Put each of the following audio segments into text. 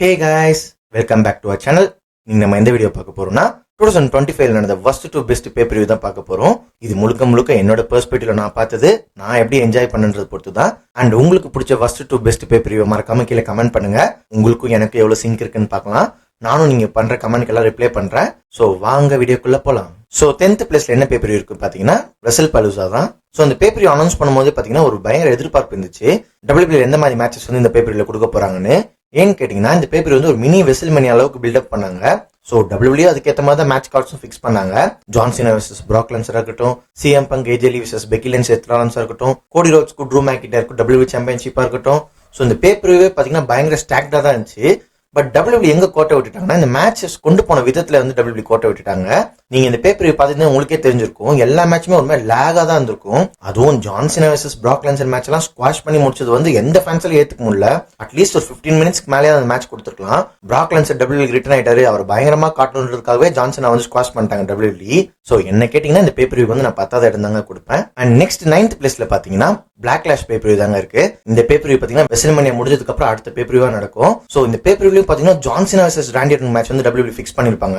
Hey guys, welcome back to our channel. நீங்க நம்ம இந்த வீடியோ பார்க்க போறோம்னா 2025 நடந்த worst to best pay per view தான் பார்க்க போறோம். இது முழுக்க என்னோட பெர்ஸ்பெக்டிவ்ல நான் பார்த்தது, நான் எப்படி என்ஜாய் பண்ணன்றது பொறுத்து தான். அண்ட் உங்களுக்கு பிடிச்ச worst to best pay per view மறக்காம கீழே கமெண்ட் பண்ணுங்க. உங்களுக்கும் எனக்கு எவ்வளவு சிங்க் இருக்குன்னு பார்க்கலாம். நானும் நீங்க பண்ற கமெண்ட்க்கு எல்லாம் ரிப்ளை பண்றேன். சோ வாங்க வீடியோக்குள்ள போலாம். சோ 10th பிளேஸ்ல என்ன பே per view இருக்கு பாத்தீங்கன்னா WrestlePalooza தான். சோ அந்த பே per view அனௌன்ஸ் பண்ணும்போது பாத்தீங்கன்னா ஒரு பயங்கர எதிர்பார்ப்பு இருந்துச்சு. WWE எந்த மாதிரி மேட்சஸ் வந்து இந்த பே per viewல கொடுக்க போறாங்கன்னு. ஏன்னு கேட்டீங்கன்னா இந்த பேப்பர் வந்து ஒரு மினி வெசல்மேனியா அளவுக்கு பில்டப் பண்ணாங்க. சோ WWE அதுக்கேற்ற மாதிரி தான் மேட்ச் கார்ட்ஸும் ஃபிக்ஸ் பண்ணாங்க. John Cena versus Brock Lesnar இருக்கட்டும், CM Punk AJ Lee versus Becky Lynch Seth Rollins இருக்கட்டும், கோடி ரோட்ஸ்க்கு ட்ரூ மேக்கின்டையருக்கு WWE சாம்பியன்ஷிப்பா இருக்கட்டும். சோ இந்த பேப்பர்வே பாத்தீங்கன்னா பயங்கர ஸ்டாக்டா தான் இருந்துச்சு. பட் WWE எங்க கோட்டை விட்டுட்டாங்கன்னா இந்த மேட்சஸ் கொண்டு போன விதத்துல வந்து WWE கோட்டை விட்டுட்டாங்க. நீங்க இந்த பேப்பர் பாத்தீங்கன்னா உங்களுக்கே தெரிஞ்சிருக்கும், எல்லா மேட்சுமே ஒரு மாதிரி லேகா தான் இருந்திருக்கும். அதுவும் John Cena versus Brock Lesnar match எல்லாம் ஸ்குவாஷ் பண்ணி முடிச்சது வந்து எந்த ஃபேன்ஸால ஏத்துக்க முடியல. அட்லீஸ்ட் ஒரு 15 மினிட்ஸ்க்கு மேலே அந்த மேட்ச் கொடுத்துருக்கலாம். பிராக் லெஸ்னர் WWE ரிட்டர்ன் ஆயிட்டாரு, அவர் பயங்கரமா காட்டணுன்றதுக்காகவே ஜான் சீனா வந்து ஸ்குவாஷ் பண்ணிட்டாங்க WWE. சோ என்ன கேட்டீங்கன்னா இந்த பேப்பர் வந்து நான் 10வது இடம் தாங்க கொடுப்பேன். அண்ட் நெக்ஸ்ட் 9th பிளேஸ்ல பாத்தீங்கன்னா Backlash பேப்பர் தாங்க இருக்கு. இந்த பேப்பர் பாத்தீங்கன்னா WrestleMania முடிஞ்சதுக்கு அப்புறம் அடுத்த பேப்பர் நடக்கும். சோ இந்த பேப்பர் பாத்தீங்கன்னா John Cena versus Randy Orton match வந்து WWE ஃபிக்ஸ் பண்ணிருப்பாங்க.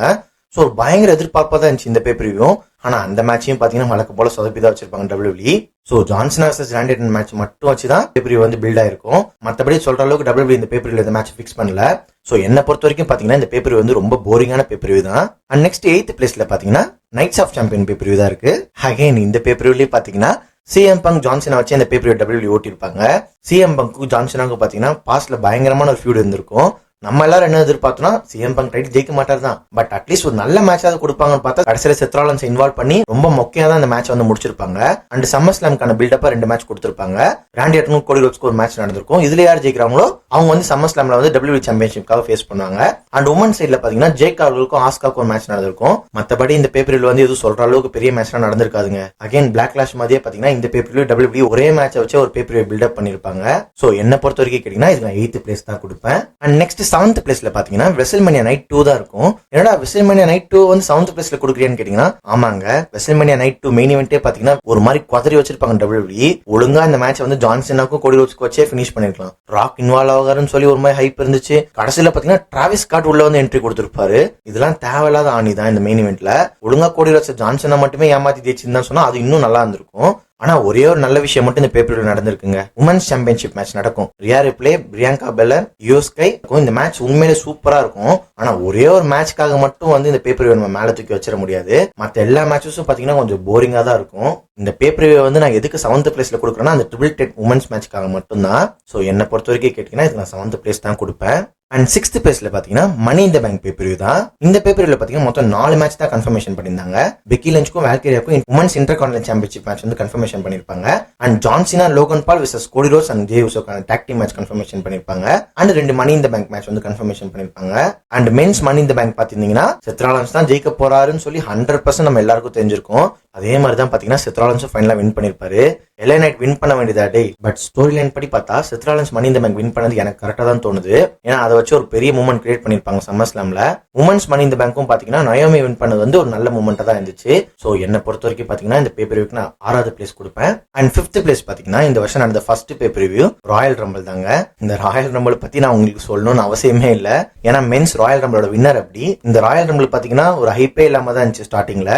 சோ ஒரு பயங்கர எதிர்பார்ப்பா தான் இருந்துச்சு இந்த பேப்பர் வியூ. ஆனா அந்த மேட்சையும் பாத்தீங்கன்னா வழக்கு போல சொதப்பி தான் வச்சிருப்பாங்க WWE. So John Cena versus Randy Orton match மட்டும் வச்சுதான் பேப்பர் வியூ வந்து பில்ட் ஆயிருக்கும். மத்தபடி சொல்ற அளவுக்கு WWE இந்த பேப்பர் வியூல இந்த மேட்ச் ஃபிக்ஸ் பண்ணல. சோ என்ன பொறுத்த வரைக்கும் பாத்தீங்கன்னா இந்த பேப்பர் வந்து ரொம்ப போரிங்கான பேப்பர் வியூ தான். அண்ட் நெக்ஸ்ட் 8th பிளேஸ்ல பாத்தீங்கன்னா knights of champion paper view தான் இருக்கு. அகைன் இந்த பேப்பர் வியூலயே பாத்தீங்கன்னா CM Punk ஜான் சீனா வச்சு அந்த பேப்பர் WWE ஓட்டி இருப்பாங்க. CM Punk ஜான் சீனாவுக்கு பாத்தீங்கன்னா பாஸ்ட்ல பயங்கரமான ஒரு ஃபியூட் இருந்திருக்கும். நம்ம எல்லாரும் என்ன எதிர்பார்த்தோம்னா CM Punk டைட்டில் ஜெயிக்க மாட்டார் தான். பட் அட்லீஸ்ட் ஒரு நல்ல மேட்சாவது கொடுப்பாங்கன்னு பார்த்தா கடைசியில செத் ராலின்ஸ் இன்வால்வ் பண்ணி ரொம்ப மொக்கையா தான் இந்த மேட்ச் வந்து முடிச்சிருப்பாங்க. அண்ட் சம்மர் ஸ்லாம்க்கான பில்டப்பா 2 மேட்ச் கொடுத்திருப்பாங்க. ராண்டி ஆர்டனுக்கும் கோடி ரோட்ஸ்க்கு ஒரு மேட்ச் நடந்திருக்கும். இதுல யார் ஜெயிக்கிறாங்களோ அவங்க வந்து சம்மர் ஸ்லாம்ல வந்து WWE சாம்பியன்ஷிப்காக ஃபேஸ் பண்ணுவாங்க. அண்ட் உமன் சைட்ல பாத்தீங்கன்னா ஜேக் அவர்களுக்கும் ஆஸ்காக்கும் ஒரு மேட்ச் நடந்திருக்கும். மத்தபடி இந்த பேப்பரில் வந்து எதுவும் சொல்ற அளவுக்கு பெரிய மேட்ச்லாம் நடந்திருக்காதுங்க. அகைன் Backlash மாதிரியே பாத்தீங்கன்னா இந்த பேப்பரில் WWE ஒரே மேட்சை வச்சு ஒரு பேப்பரை பில்டப் பண்ணிருப்பாங்க. சோ என்ன பொறுத்த வரைக்கும் கேட்டீங்கன்னா இதுக்கு நான் 8th பிளேஸ் தான் கொடுப்பேன். அண்ட் நெக்ஸ்ட் 7th பிளேஸ்ல பாத்தீங்கன்னா WrestleMania Night 2 தான் இருக்கும். என்னடா WrestleMania Night 2 வந்து 7th பிளேஸ்ல கொடுக்குறேன்னு கேட்டீங்கன்னா ஆமாங்க, WrestleMania Night 2 மெயின் இவென்ட்டே பாத்தீங்கன்னா ஒரு மாதிரி குதறி வச்சிருப்பாங்க WWE. ஒழுங்கா இந்த மேட்ச் வந்து ஜான் சீனாக்கும் கோடி ரோட்ஸ்க்கு வச்சே ஃபினிஷ் பண்ணிருக்கலாம். ராக் இன்வால்வ் ஆகாருன்னு சொல்லி ஒரு மாதிரி ஹைப் இருந்துச்சு. கடைசியில பாத்தீங்கன்னா டிராவிஸ் ஸ்காட் உள்ள வந்து என்ட்ரி கொடுத்திருப்பாரு. இதெல்லாம் தேவையில்லாத ஆணி தான் இந்த மெயின் இவென்ட்ல. ஒழுங்கா கோடி ரோட்ஸ் ஜான் சீனா மட்டுமே ஏமாத்தி ஜெயிச்சிருந்தா சொன்னா அது இன்னும் நல்லா இருந்திருக்கும். ஆனா ஒரே ஒரு நல்ல விஷயம் மட்டும் இந்த பேப்பர்ல நடந்திருக்குங்க. உமன்ஸ் சாம்பியன்ஷிப் மேட்ச் நடக்கும். ரியா ரிப்ளே, பிரியங்கா பெல்லர், யோ ஸ்கை. இந்த மேட்ச் உண்மையிலே சூப்பரா இருக்கும். ஆனா ஒரே ஒரு மேட்ச்க்காக மட்டும் வந்து இந்த பேப்பர் நம்ம மேல தூக்கி வச்சிட முடியாது. மத்த எல்லா மேட்சஸும் பாத்தீங்கன்னா கொஞ்சம் போரிங்கா தான் இருக்கும். இந்த பேப்பர் வந்து நான் எதுக்கு 7th பிளேஸ்ல கொடுக்குறேன்னா அந்த ட்ரிபிள் டெட் உமன்ஸ் மேட்ச்க்காக மட்டும் தான். சோ என்ன பொறுத்த வரைக்கும் கேட்டீங்கன்னா இதுக்கு நான் 7th பிளேஸ் தான் கொடுப்பேன். அண்ட் 6th பிளேஸ்ல பாத்தீங்கன்னா மணி இந்த பேங்க் பேப்பர் தான். இந்த பேப்பர்ல பாத்தீங்கன்னா மொத்தம் 4 மேட்ச் தான் கன்ஃபர்மேஷன் பண்ணிருந்தாங்க. பெக்கி லிஞ்ச்க்கும் வால்கேரியாக்கும் உமன்ஸ் இன்டர்கான்டினென்டல் சாம்பியன்ஷிப் மேட்ச் வந்து கன்ஃபர்மேஷன் பண்ணிருப்பாங்க. And John Cena Logan Paul versus Cody Rhodes and Jey உசோக்கான டாக் டீம் மேட்ச் கன்ஃபர்மேஷன் பண்ணிருப்பாங்க. And 2 money in the bank match வந்து கன்ஃபர்மேஷன் பண்ணிருப்பாங்க. And men's money in the bank பாத்தீங்கன்னா செத் ராலின்ஸ் தான் ஜெயிக்க போறாருன்னு சொல்லி 100% நம்ம எல்லாருக்கும் தெரிஞ்சிருக்கும். அதே மாதிரி தான் பாத்தீங்கன்னா செத் ராலின்ஸ் ஃபைனலா வின் பண்ணிருப்பாரு. LA Knight வின் பண்ண வேண்டியதா டே. பட் ஸ்டோரி லைன் படி பார்த்தா செத் ராலின்ஸ் மணி இந்த பேங்க் வின் பண்ணது எனக்கு கரெக்டா தான் தோணுது. ஏன்னா அதை வச்சு ஒரு பெரிய மூமெண்ட் கிரியேட் பண்ணிருப்பாங்க சம்மர் ஸ்லாம்ல. உமன்ஸ் மணி இந்த பேங்க்கும் பாத்தீங்கன்னா நயோமி வின் பண்ணது வந்து ஒரு நல்ல மூமெண்டா தான் இருந்துச்சு. சோ என்ன பொறுத்த வரைக்கும் பாத்தீங்கன்னா இந்த பேப்பர் வியூக்கு நான் 6வது பிளேஸ் கொடுப்பேன். அண்ட் 5th பிளேஸ் பாத்தீங்கன்னா இந்த வருஷம் நடந்த first paper review Royal rumble தாங்க. இந்த ராயல் ரம்பிள் பத்தி நான் உங்களுக்கு சொல்லணும்னு அவசியமே இல்ல. ஏன்னா மென்ஸ் ராயல் ரம்பிளோட வின்னர் அப்படி. இந்த ராயல் ரம்பிள் பாத்தீங்கன்னா ஒரு ஹைப்பே இல்லாம தான் இருந்துச்சு ஸ்டார்டிங்ல.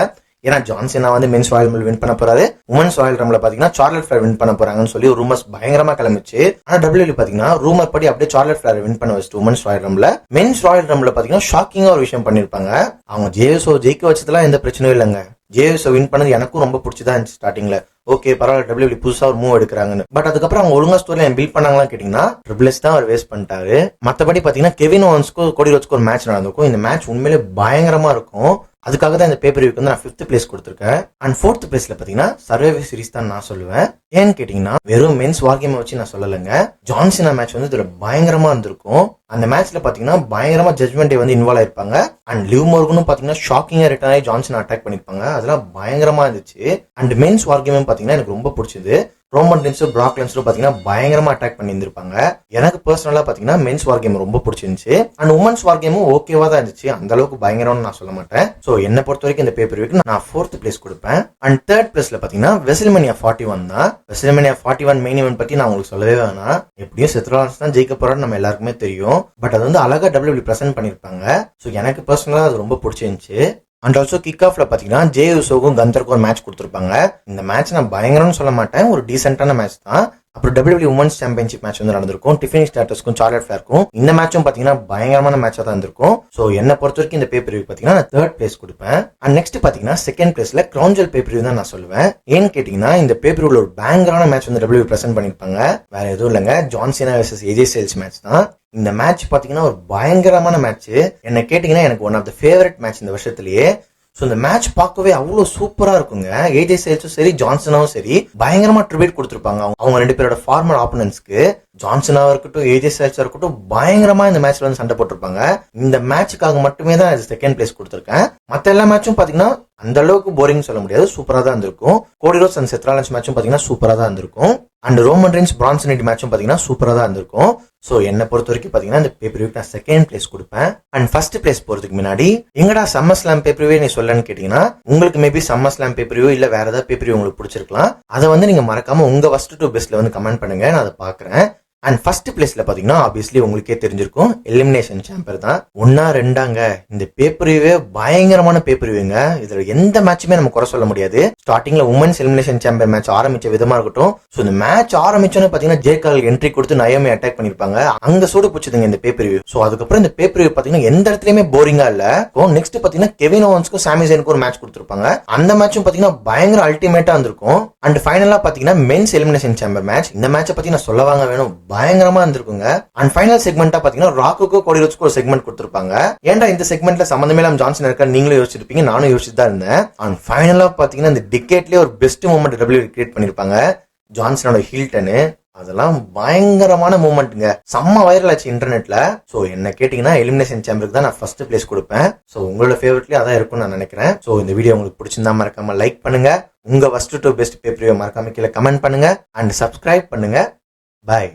ஏன்னா ஜான் சீனா வந்து மென்ஸ் ராயல் ரம்பிள் வின் பண்ண போறாரு. உமன்ஸ் ராயல் ரம்பிள் பாத்தீங்கன்னா சார்லட் ஃபிளேர் வின் பண்ண போறாங்கன்னு சொல்லி ரூமர்ஸ் பயங்கரமா கிளம்பிச்சு. ஆனா WWE பாத்தீங்கன்னா ரூமர் படி அப்படியே சார்லட் ஃபிளேர் வின் பண்ண வச்சுட்டு women's royal rumble. Men's royal rumble பாத்தீங்கன்னா ஷாக்கிங்கா ஒரு விஷயம் பண்ணிருப்பாங்க. அவங்க ஜேஎஸ்ஓ ஜெயிக்க வச்சதுலாம் எந்த பிரச்சனையும் இல்லைங்க. ஜேஎஸ்ஓ வின் பண்ணது எனக்கும் ரொம்ப பிடிச்சதா இருந்துச்சு ஸ்டார்டிங்ல. ஓகே பரவாயில்ல WWE புதுசா ஒரு மூவ் எடுக்கிறாங்கன்னு. பட் அதுக்கப்புறம் அவங்க ஒழுங்கா ஸ்டோரி பில்ட் பண்ணாங்களா கேட்டீங்கன்னா ட்ரிபிள் எச் தான் அவர் வேஸ்ட் பண்ணிட்டாரு. மத்தபடி பாத்தீங்கன்னா கெவின் ஓவன்ஸ்க்கும் கோடி ரோட்ஸ்க்கும் ஒரு மேட்ச் நடந்திருக்கும். இந்த மேட்ச் உண்மையிலே பயங்கரமா இருக்கும். அதுக்காக தான் இந்த பேப்பர் வியூக்கு வந்து நான் 5th பிளேஸ் கொடுத்திருக்கேன். அண்ட் 4th பிளேஸ்ல பாத்தீங்கன்னா சர்வைவர் சீரிஸ் தான் நான் சொல்லுவேன். ஏன்னு கேட்டீங்கன்னா வெறும் மென்ஸ் வார் கேம் வச்சு நான் சொல்லலைங்க. ஜான் சீனா மேட்ச் வந்து இதுல பயங்கரமா இருந்திருக்கும். அந்த மேட்ச்ல பாத்தீங்கன்னா பயங்கரமா ஜட்மெண்ட் வந்து இன்வால்வ் ஆயிருப்பாங்க. அண்ட் லிவ் மோர்கனும் பாத்தீங்கன்னா ஷாக்கிங்கா ரிட்டர்ன் ஆகி ஜான் சீனா அட்டாக் பண்ணிருப்பாங்க. அதெல்லாம் பயங்கரமா இருந்துச்சு. அண்ட் மென்ஸ் வார் கேம் பாத்தீங்கன்னா எனக்கு ரொம்ப பிடிச்சது. ரோமன் ரெயின்ஸும் பிராக் லெஸ்னரும் பாத்தீங்கன்னா பயங்கரமா அட்டாக் பண்ணி இருந்திருப்பாங்க. எனக்கு பர்சனலா பாத்தீங்கன்னா மென்ஸ் வார் கேம் ரொம்ப பிடிச்சிருந்துச்சு. அண்ட் உமன்ஸ் வார் கேமும் ஓகேவா தான் இருந்துச்சு, அந்த அளவுக்கு பயங்கரம்னு நான் சொல்ல மாட்டேன். சோ என்ன பொறுத்த வரைக்கும் இந்த பேப்பர் வியூக்கு நான் 4th பிளேஸ் கொடுப்பேன். அண்ட் 3rd பிளேஸ்ல பாத்தீங்கன்னா வெசல்மேனியா 41 தான். வெசல்மேனியா 41 மெயின் ஈவென்ட் பத்தி நான் உங்களுக்கு சொல்லவே வேணாம். எப்படியும் செத் ராலின்ஸ் தான் ஜெயிக்க போறான்னு நம்ம எல்லாருக்குமே தெரியும். பட் அது வந்து அழகா WWE பிரசன்ட் பண்ணிருப்பாங்க. சோ எனக்கு பர்சனலா அது ரொம்ப பிடிச்சிருந்துச்சு. அண்ட் ஆல்சோ கிக் ஆஃப்ல பாத்தீங்கன்னா ஜே யூசோக்கும் கந்தருக்கும் ஒரு மேட்ச் கொடுத்துருப்பாங்க. இந்த மேட்ச் நான் பயங்கரம்னு சொல்ல மாட்டேன், ஒரு டீசென்டான மேட்ச் தான். அப்புறம் WWE உமன்ஸ் சாம்பியன்ஷிப் மேட்ச் வந்து நடந்திருக்கும், டிஃபினி ஸ்டாட்டஸ்க்கும் சார்லட் ஃபிளேருக்கும். இந்த மேட்சும் பாத்தீங்கன்னா பயங்கரமான மேட்சா தான் இருந்திருக்கும். சோ என்ன பொறுத்த வரைக்கும் இந்த பேப்பர் வியூ பாத்தீங்கன்னா நான் 3rd பிளேஸ் கொடுப்பேன். அண்ட் நெக்ஸ்ட் பாத்தீங்கன்னா 2nd பிளேஸ்ல கிரவுன் ஜுவல் பேப்பர் வியூ தான் நான் சொல்லுவேன். ஏன்னு கேட்டீங்கன்னா இந்த பேப்பர் வியூல ஒரு பயங்கரமான மேட்ச் வந்து WWE பிரசன்ட் பண்ணிருப்பாங்க. வேற எதுவும் இல்லைங்க, John Cena versus AJ Styles match தான். இந்த மேட்ச் பாத்தீங்கன்னா ஒரு பயங்கரமான மேட்ச். என்ன கேட்டீங்கன்னா எனக்கு one of the favourite match இந்த வருஷத்துலயே. சோ இந்த மேட்ச் பார்க்கவே அவ்வளவு சூப்பரா இருக்குங்க. ஏஜே ஸ்டைல்ஸும் சரி ஜான்சனாவும் சரி பயங்கரமா ட்ரிபியூட் கொடுத்திருப்பாங்க அவங்க ரெண்டு பேரோட ஃபார்மர் ஆப்போனன்ட்ஸ்க்கு. ஜான்சனாவா இருக்கட்டும் ஏஜே ஸ்டைல்ஸா இருக்கட்டும் பயங்கரமா இந்த மேட்ச்ல வந்து சண்டை போட்டிருப்பாங்க. இந்த மேட்சுக்காக மட்டுமே தான் 2nd பிளேஸ் கொடுத்திருக்கேன். மத்த எல்லா மேட்சும் பாத்தீங்கன்னா அந்த அளவுக்கு போரிங் சொல்ல முடியாது, சூப்பரா தான் இருந்திருக்கும். கோடி ரோட்ஸ் அண்ட் செத் ராலின்ஸ் மேட்சும் பாத்தீங்கன்னா சூப்பரா தான் இருந்திருக்கும். And Roman Reigns Bronson Reed மேட்சும் பாத்தீங்கன்னா சூப்பரா தான் இருந்திருக்கும். சோ என்ன பொறுத்த வரைக்கும் பாத்தீங்கன்னா இந்த பேப்பர் வியூக்கு நான் 2nd பிளேஸ் கொடுப்பேன். அண்ட் 1st பிளேஸ் போறதுக்கு முன்னாடி எங்கடா சம்மர் ஸ்லாம் பேப்பர் வியூ நீ சொல்லன்னு கேட்டீங்கன்னா, உங்களுக்கு maybe summer slam paper view இல்ல வேற ஏதாவது பேப்பர் வியூ உங்களுக்கு பிடிச்சிருக்கலாம். அதை வந்து நீங்க மறக்காம உங்க worst to bestல வந்து கமெண்ட் பண்ணுங்க, நான் அதை பாக்குறேன். அண்ட் 1st பிளேஸ்ல பாத்தீங்கன்னா ஆப்வியஸ்லி உங்களுக்கே தெரிஞ்சிருக்கும், எலிமினேஷன் சாம்பர் தான். 1 2ங்க இந்த பேப்பர் வியூவே பயங்கரமான பேப்பர் வியூங்க. இதுல எந்த மேட்சுமே நம்ம குறை சொல்ல முடியாது. ஸ்டார்டிங்ல உமன்ஸ் எலிமினேஷன் சாம்பர் மேட்ச் ஆரம்பிச்ச விதமா இருக்கட்டும். சோ இந்த மேட்ச் ஆரம்பிச்சோன்னு பாத்தீங்கன்னா ஜேகால் என்ட்ரி கொடுத்து நயோமி அட்டாக் பண்ணிருப்பாங்க. அங்க சூடு பிடிச்சதுங்க இந்த பேப்பர் வியூ. சோ அதுக்கப்புறம் இந்த பேப்பர் வியூ பாத்தீங்கன்னா எந்த இடத்துலயுமே போரிங்கா இல்ல. நெக்ஸ்ட் பாத்தீங்கன்னா கெவின் ஓவன்ஸ்க்கும் சாமி ஜெயினுக்கும் ஒரு மேட்ச் கொடுத்திருப்பாங்க. அந்த மேட்சும் பாத்தீங்கன்னா பயங்கர அல்டிமேட்டா இருந்திருக்கும். அண்ட் ஃபைனலா பாத்தீங்கன்னா மென்ஸ் எலிமினேஷன் சாம்பர் மேட்ச். இந்த மேட்சை பத்தி நான் சொல்ல வாங்க வேணும், பயங்கரமா இருந்திருக்குங்க. அண்ட் ஃபைனல் செக்மெண்டா பாத்தீங்கன்னா ராக்குக்கும் கோடி ரோட்ஸ்க்கும் ஒரு செக்மெண்ட் கொடுத்திருப்பாங்க. ஏன்டா இந்த செக்மெண்ட்ல சம்பந்தமே இல்லாம ஜான்சன் இருக்கா நீங்களும் யோசிச்சிருப்பீங்க, நானும் யோசிச்சுட்டு தான் இருந்தேன். அண்ட் ஃபைனலா பாத்தீங்கன்னா இந்த டிக்கெட்லயே ஒரு பெஸ்ட் மூமெண்ட் WWE கிரியேட் பண்ணிருப்பாங்க, ஜான்சனோட ஹீல்டனு. அதெல்லாம் பயங்கரமான மூமெண்ட்ங்க, செம்ம வைரல் ஆச்சு இன்டர்நெட்ல. சோ என்ன கேட்டீங்கன்னா எலிமினேஷன் சாம்பருக்கு தான் நான் 1st பிளேஸ் கொடுப்பேன். சோ உங்களோட ஃபேவரட்லயே அதான் இருக்கும்னு நான் நினைக்கிறேன். சோ இந்த வீடியோ உங்களுக்கு பிடிச்சிருந்தா மறக்காம லைக் பண்ணுங்க, உங்க worst to best paper view மறக்காம கீழே கமெண்ட் பண்ணுங்க, அண்ட் சப்ஸ்கிரைப் பண்ணுங்க. பை.